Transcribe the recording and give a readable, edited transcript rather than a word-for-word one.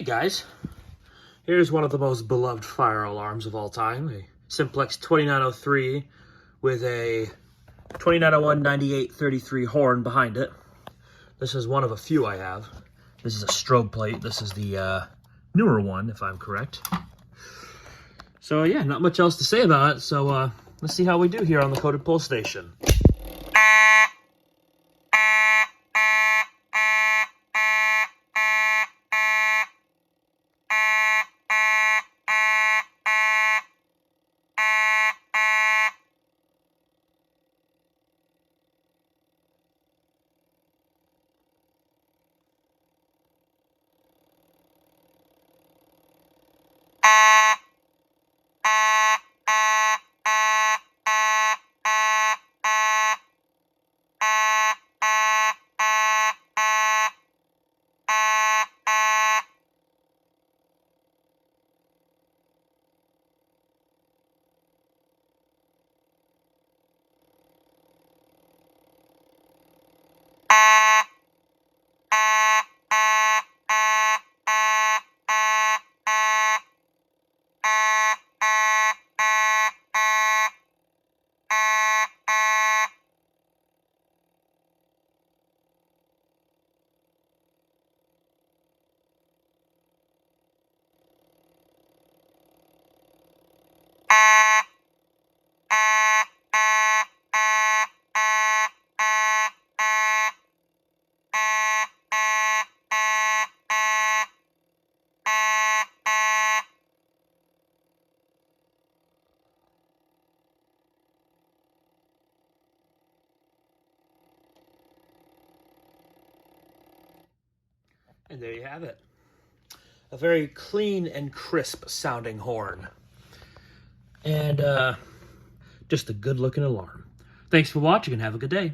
guys, here's one of the most beloved fire alarms of all time, a Simplex 2903 with a 2901 9833 horn behind it. This is one of a few I have. This is a strobe plate. This is the newer one, if I'm correct. So yeah, not much else to say about it, so let's see how we do here on the coated pull station. And there you have it. A very clean and crisp sounding horn. And just a good looking alarm. Thanks for watching and have a good day.